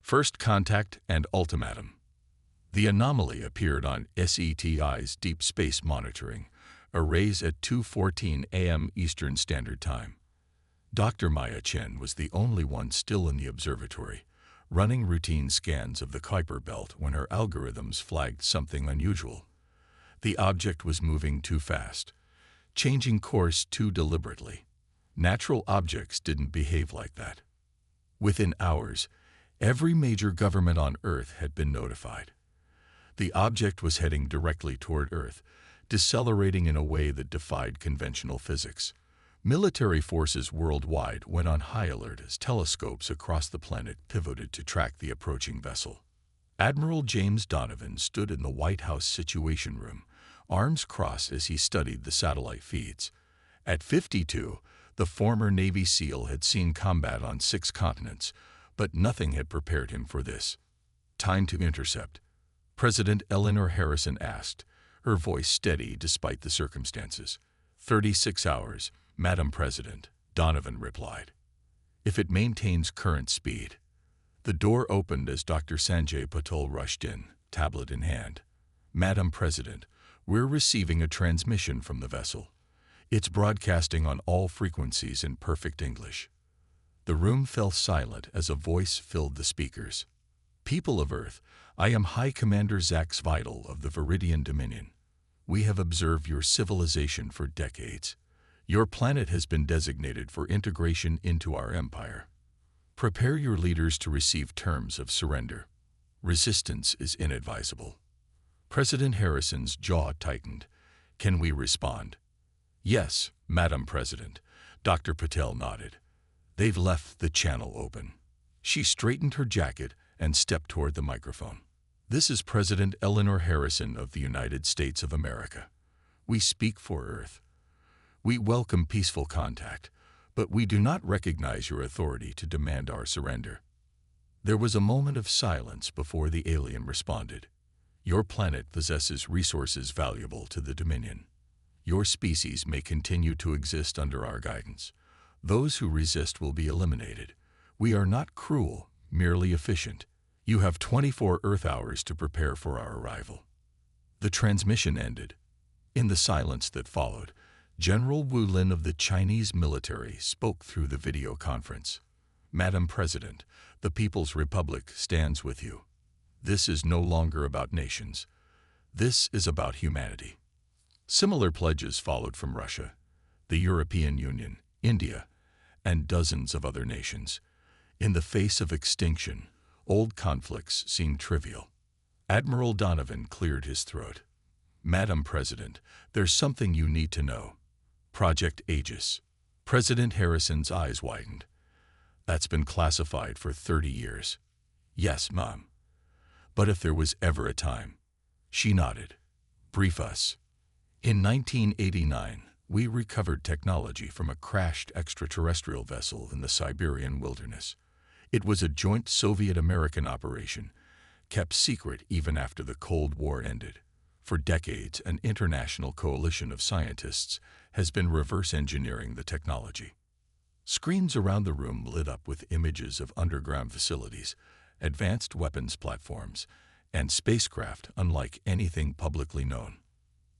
First Contact and Ultimatum. The anomaly appeared on SETI's Deep Space Monitoring arrays at 2:14 a.m. Eastern Standard Time. Dr. Maya Chen was the only one still in the observatory, running routine scans of the Kuiper Belt when her algorithms flagged something unusual. The object was moving too fast, changing course too deliberately. Natural objects didn't behave like that. Within hours, every major government on Earth had been notified. The object was heading directly toward Earth, decelerating in a way that defied conventional physics. Military forces worldwide went on high alert as telescopes across the planet pivoted to track the approaching vessel. Admiral James Donovan stood in the White House Situation Room, arms crossed as he studied the satellite feeds. At 52, the former Navy SEAL had seen combat on 6 continents, but nothing had prepared him for this. "Time to intercept," President Eleanor Harrison asked, her voice steady despite the circumstances. 36 hours, Madam President, Donovan replied. "If it maintains current speed." The door opened as Dr. Sanjay Patel rushed in, tablet in hand. "Madam President, we're receiving a transmission from the vessel. It's broadcasting on all frequencies in perfect English." The room fell silent as a voice filled the speakers. "People of Earth, I am High Commander Zax Vital of the Viridian Dominion. We have observed your civilization for decades. Your planet has been designated for integration into our empire. Prepare your leaders to receive terms of surrender. Resistance is inadvisable." President Harrison's jaw tightened. "Can we respond?" "Yes, Madam President," Dr. Patel nodded. "They've left the channel open." She straightened her jacket and stepped toward the microphone. "This is President Eleanor Harrison of the United States of America. We speak for Earth. We welcome peaceful contact, but we do not recognize your authority to demand our surrender." There was a moment of silence before the alien responded. "Your planet possesses resources valuable to the Dominion. Your species may continue to exist under our guidance. Those who resist will be eliminated. We are not cruel, merely efficient. You have 24 Earth hours to prepare for our arrival." The transmission ended. In the silence that followed, General Wu Lin of the Chinese military spoke through the video conference. "Madam President, the People's Republic stands with you. This is no longer about nations. This is about humanity." Similar pledges followed from Russia, the European Union, India, and dozens of other nations. In the face of extinction, old conflicts seemed trivial. Admiral Donovan cleared his throat. "Madam President, there's something you need to know. Project Aegis." President Harrison's eyes widened. "That's been classified for 30 years. "Yes, Mom. But if there was ever a time." She nodded. "Brief us." "In 1989, we recovered technology from a crashed extraterrestrial vessel in the Siberian wilderness. It was a joint Soviet-American operation, kept secret even after the Cold War ended. For decades, an international coalition of scientists has been reverse engineering the technology." Screens around the room lit up with images of underground facilities, advanced weapons platforms, and spacecraft unlike anything publicly known.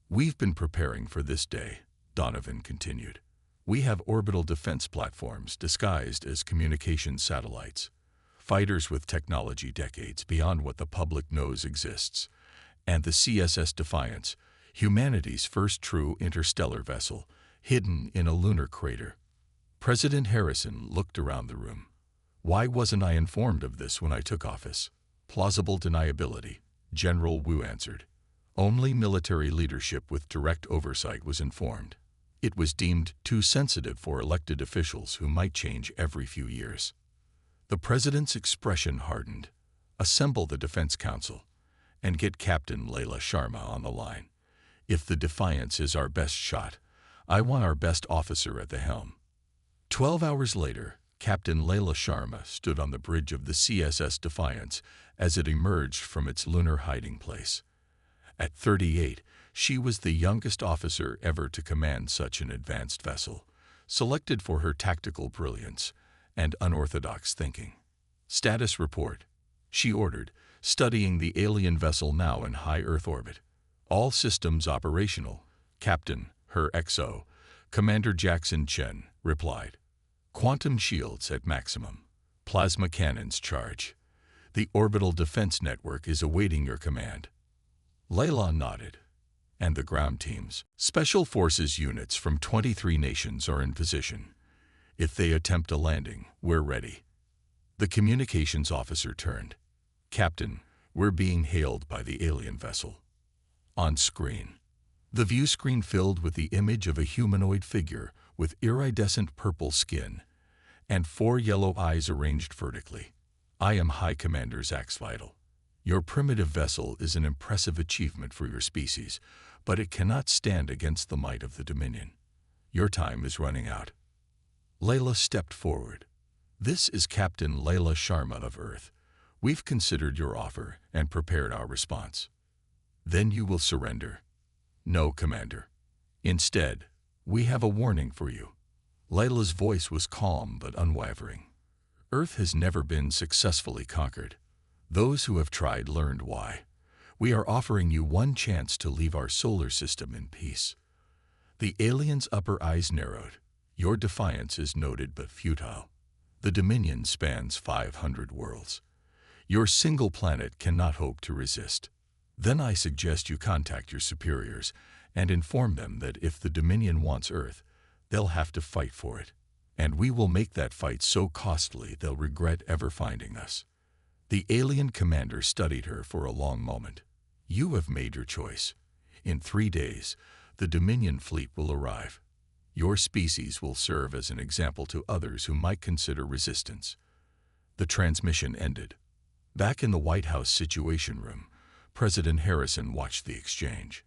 "We've been preparing for this day," Donovan continued. "We have orbital defense platforms disguised as communication satellites, fighters with technology decades beyond what the public knows exists, and the CSS Defiance, humanity's first true interstellar vessel, hidden in a lunar crater." President Harrison looked around the room. "Why wasn't I informed of this when I took office?" "Plausible deniability," General Wu answered. "Only military leadership with direct oversight was informed. It was deemed too sensitive for elected officials who might change every few years." The president's expression hardened. "Assemble the Defense Council and get Captain Leila Sharma on the line. If the Defiance is our best shot, I want our best officer at the helm." 12 hours later, Captain Leila Sharma stood on the bridge of the CSS Defiance as it emerged from its lunar hiding place. At 38, she was the youngest officer ever to command such an advanced vessel, selected for her tactical brilliance and unorthodox thinking. Status report. she ordered, studying the alien vessel now in high Earth orbit. All systems operational, Captain, her XO, Commander Jackson Chen, replied. Quantum shields at maximum. Plasma cannons charge. The orbital defense network is awaiting your command. Layla nodded. And the ground teams, special forces units from 23 nations are in position. If they attempt a landing, we're ready. The communications officer turned. Captain, we're being hailed by the alien vessel. On screen. The view screen filled with the image of a humanoid figure with iridescent purple skin and 4 yellow eyes arranged vertically. I am High Commander Zax Vital. Your primitive vessel is an impressive achievement for your species, but it cannot stand against the might of the Dominion. Your time is running out. Layla stepped forward. This is Captain Layla Sharma of Earth. We've considered your offer and prepared our response. Then you will surrender. No, Commander. Instead, we have a warning for you. Layla's voice was calm but unwavering. Earth has never been successfully conquered. Those who have tried learned why. We are offering you one chance to leave our solar system in peace. The alien's upper eyes narrowed. Your defiance is noted but futile. The Dominion spans 500 worlds. Your single planet cannot hope to resist. Then I suggest you contact your superiors and inform them that if the Dominion wants Earth, they'll have to fight for it. And we will make that fight so costly they'll regret ever finding us. The alien commander studied her for a long moment. You have made your choice. In 3 days, the Dominion fleet will arrive. Your species will serve as an example to others who might consider resistance. The transmission ended. Back in the White House Situation Room, President Harrison watched the exchange.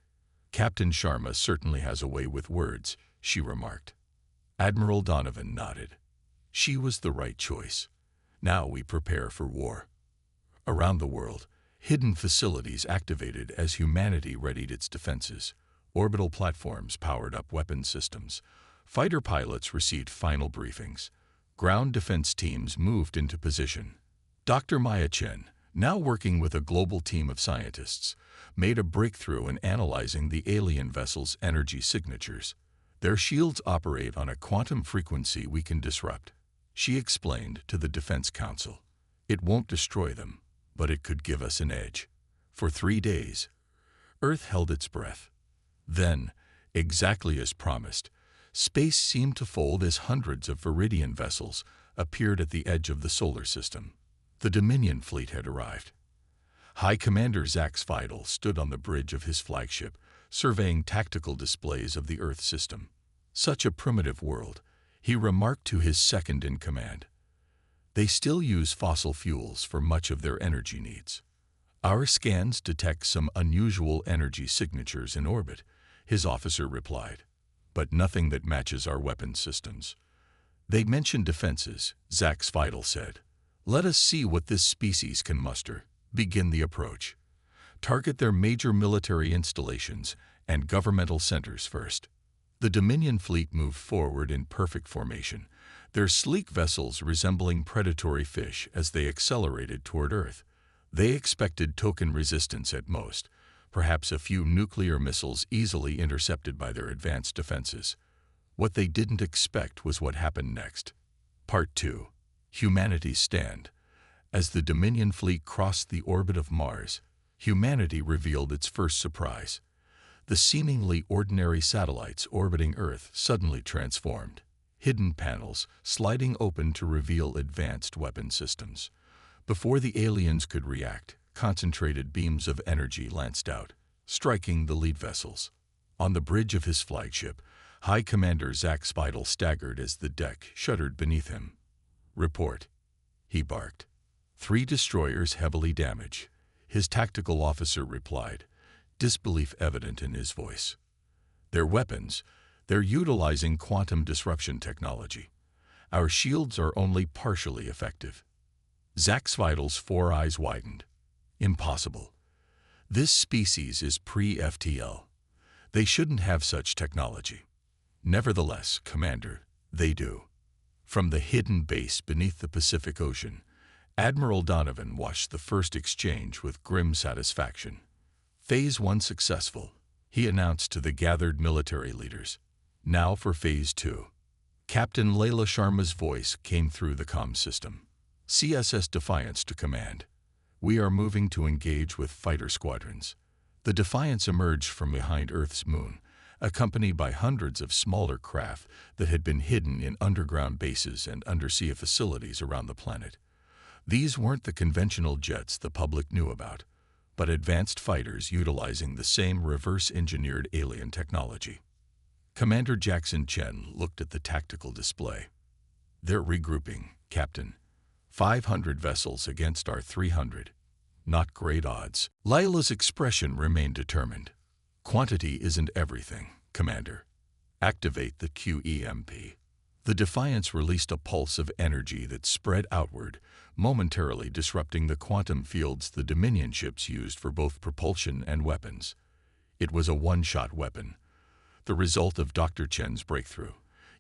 Captain Sharma certainly has a way with words, she remarked. Admiral Donovan nodded. She was the right choice. Now we prepare for war. Around the world, hidden facilities activated as humanity readied its defenses. Orbital platforms powered up weapon systems. Fighter pilots received final briefings. Ground defense teams moved into position. Dr. Maya Chen, now working with a global team of scientists, made a breakthrough in analyzing the alien vessel's energy signatures. Their shields operate on a quantum frequency we can disrupt, she explained to the Defense Council. It won't destroy them, but it could give us an edge. For 3 days, Earth held its breath. Then, exactly as promised, space seemed to fold as hundreds of Viridian vessels appeared at the edge of the solar system. The Dominion fleet had arrived. High Commander Zax Vital stood on the bridge of his flagship, surveying tactical displays of the Earth system. Such a primitive world, he remarked to his second-in-command. They still use fossil fuels for much of their energy needs. Our scans detect some unusual energy signatures in orbit, his officer replied, but nothing that matches our weapon systems. They mention defenses, Zax Vital said. Let us see what this species can muster. Begin the approach. Target their major military installations and governmental centers first. The Dominion fleet moved forward in perfect formation, their sleek vessels resembling predatory fish as they accelerated toward Earth. They expected token resistance at most, perhaps a few nuclear missiles easily intercepted by their advanced defenses. What they didn't expect was what happened next. Part 2. Humanity's Stand. As the Dominion fleet crossed the orbit of Mars, humanity revealed its first surprise. The seemingly ordinary satellites orbiting Earth suddenly transformed, hidden panels sliding open to reveal advanced weapon systems. Before the aliens could react, concentrated beams of energy lanced out, striking the lead vessels. On the bridge of his flagship, High Commander Zax Vital staggered as the deck shuddered beneath him. Report, he barked. 3 destroyers heavily damaged, his tactical officer replied, disbelief evident in his voice. Their weapons, they're utilizing quantum disruption technology. Our shields are only partially effective. Zax Vital's 4 eyes widened. Impossible. This species is pre-FTL. They shouldn't have such technology. Nevertheless, Commander, they do. From the hidden base beneath the Pacific Ocean, Admiral Donovan watched the first exchange with grim satisfaction. Phase 1 successful, he announced to the gathered military leaders. Now for Phase 2. Captain Layla Sharma's voice came through the comm system. CSS Defiance to command. We are moving to engage with fighter squadrons. The Defiance emerged from behind Earth's moon, accompanied by hundreds of smaller craft that had been hidden in underground bases and undersea facilities around the planet. These weren't the conventional jets the public knew about, but advanced fighters utilizing the same reverse-engineered alien technology. Commander Jackson Chen looked at the tactical display. They're regrouping, Captain. 500 vessels against our 300. Not great odds. Layla's expression remained determined. Quantity isn't everything, Commander. Activate the QEMP. The Defiance released a pulse of energy that spread outward, momentarily disrupting the quantum fields the Dominion ships used for both propulsion and weapons. It was a one-shot weapon, the result of Dr. Chen's breakthrough,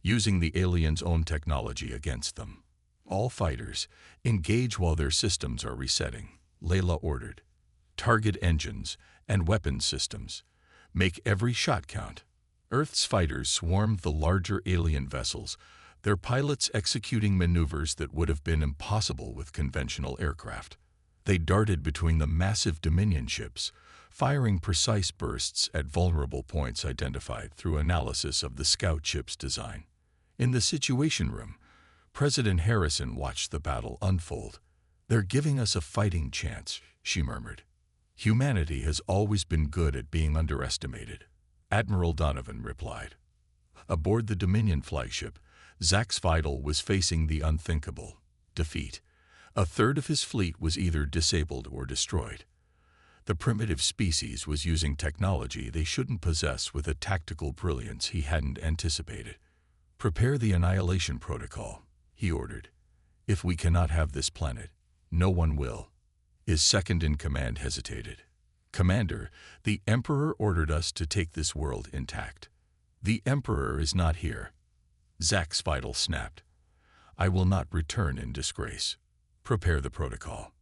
using the aliens' own technology against them. All fighters, engage while their systems are resetting, Layla ordered. Target engines and weapons systems. Make every shot count. Earth's fighters swarmed the larger alien vessels, their pilots executing maneuvers that would have been impossible with conventional aircraft. They darted between the massive Dominion ships, firing precise bursts at vulnerable points identified through analysis of the scout ship's design. In the Situation Room, President Harrison watched the battle unfold. They're giving us a fighting chance, she murmured. Humanity has always been good at being underestimated, Admiral Donovan replied. Aboard the Dominion flagship, Zax Vidal was facing the unthinkable, defeat. A third of his fleet was either disabled or destroyed. The primitive species was using technology they shouldn't possess with a tactical brilliance he hadn't anticipated. Prepare the annihilation protocol, he ordered. If we cannot have this planet, no one will. His second-in-command hesitated. Commander, the Emperor ordered us to take this world intact. The Emperor is not here. Zax Vidal snapped. I will not return in disgrace. Prepare the protocol.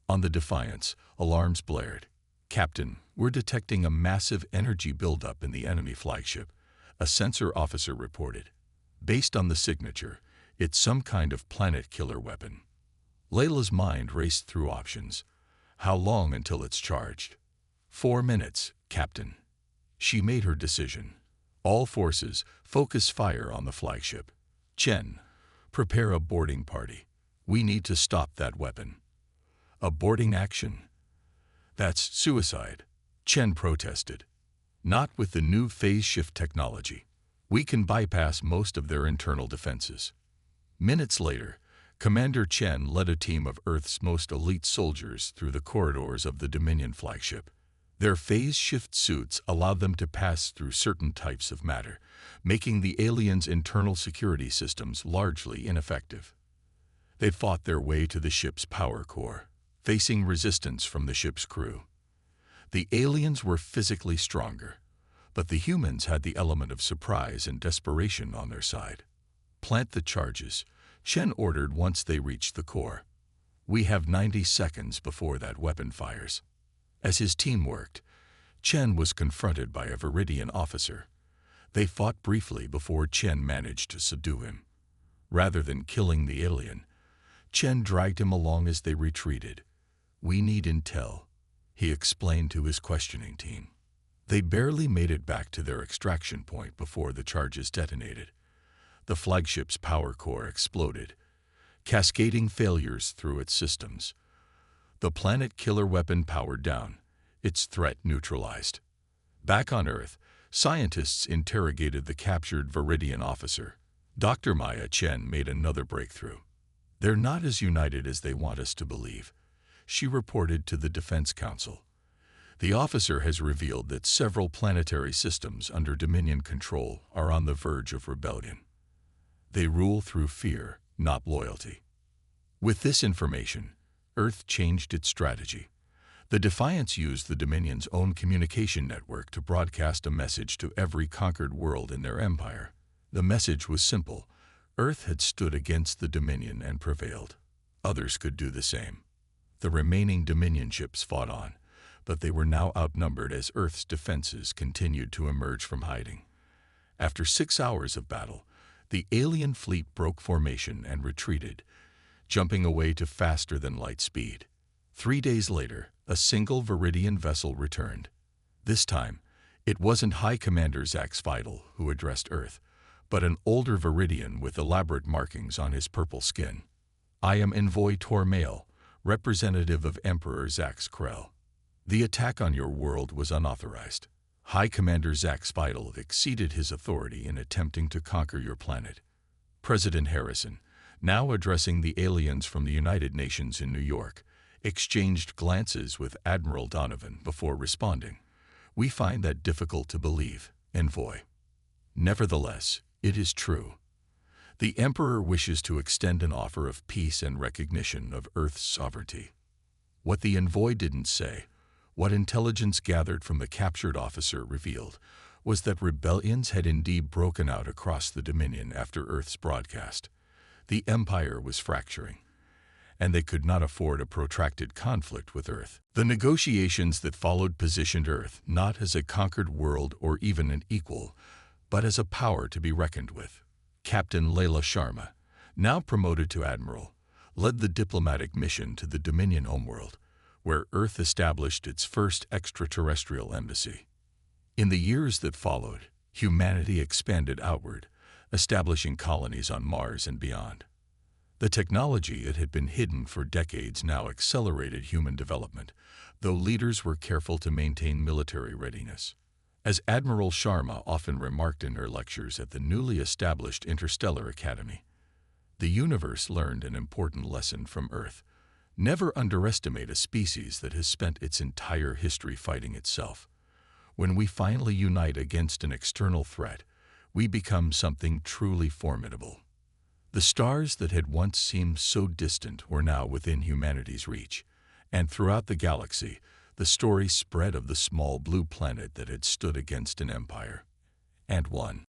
On the Defiance, alarms blared. Captain, we're detecting a massive energy buildup in the enemy flagship, a sensor officer reported. Based on the signature, it's some kind of planet-killer weapon. Layla's mind raced through options. How long until it's charged? 4 minutes, Captain. She made her decision. All forces, focus fire on the flagship. Chen, prepare a boarding party. We need to stop that weapon. A boarding action? That's suicide, Chen protested. Not with the new phase shift technology. We can bypass most of their internal defenses. Minutes later, Commander Chen led a team of Earth's most elite soldiers through the corridors of the Dominion flagship. Their phase shift suits allowed them to pass through certain types of matter, making the aliens' internal security systems largely ineffective. They fought their way to the ship's power core, facing resistance from the ship's crew. The aliens were physically stronger, but the humans had the element of surprise and desperation on their side. Plant the charges, Chen ordered once they reached the core. We have 90 seconds before that weapon fires. As his team worked, Chen was confronted by a Viridian officer. They fought briefly before Chen managed to subdue him. Rather than killing the alien, Chen dragged him along as they retreated. We need intel, he explained to his questioning team. They barely made it back to their extraction point before the charges detonated. The flagship's power core exploded, cascading failures through its systems. The planet-killer weapon powered down, its threat neutralized. Back on Earth, scientists interrogated the captured Viridian officer. Dr. Maya Chen made another breakthrough. They're not as united as they want us to believe, she reported to the Defense Council. The officer has revealed that several planetary systems under Dominion control are on the verge of rebellion. They rule through fear, not loyalty. With this information, Earth changed its strategy. The Defiance used the Dominion's own communication network to broadcast a message to every conquered world in their empire. The message was simple. Earth had stood against the Dominion and prevailed. Others could do the same. The remaining Dominion ships fought on, but they were now outnumbered as Earth's defenses continued to emerge from hiding. After 6 hours of battle, the alien fleet broke formation and retreated, jumping away to faster-than-light speed. 3 days later, a single Viridian vessel returned. This time, it wasn't High Commander Zax Vidal who addressed Earth, but an older Viridian with elaborate markings on his purple skin. "I am Envoy Tormail, representative of Emperor Zax Krell. The attack on your world was unauthorized. High Commander Zax Vidal exceeded his authority in attempting to conquer your planet." President Harrison, now addressing the aliens from the United Nations in New York, exchanged glances with Admiral Donovan before responding. "We find that difficult to believe, Envoy. Nevertheless, it is true. The Emperor wishes to extend an offer of peace and recognition of Earth's sovereignty." What the Envoy didn't say, what intelligence gathered from the captured officer revealed, was that rebellions had indeed broken out across the Dominion after Earth's broadcast. The Empire was fracturing, and they could not afford a protracted conflict with Earth. The negotiations that followed positioned Earth not as a conquered world or even an equal, but as a power to be reckoned with. Captain Layla Sharma, now promoted to Admiral, led the diplomatic mission to the Dominion homeworld, where Earth established its first extraterrestrial embassy. In the years that followed, humanity expanded outward, establishing colonies on Mars and beyond. The technology that had been hidden for decades now accelerated human development, though leaders were careful to maintain military readiness. As Admiral Sharma often remarked in her lectures at the newly established Interstellar Academy, the universe learned an important lesson from Earth. Never underestimate a species that has spent its entire history fighting itself. When we finally unite against an external threat, we become something truly formidable. The stars that had once seemed so distant were now within humanity's reach, and throughout the galaxy, the story spread of the small blue planet that had stood against an empire and won.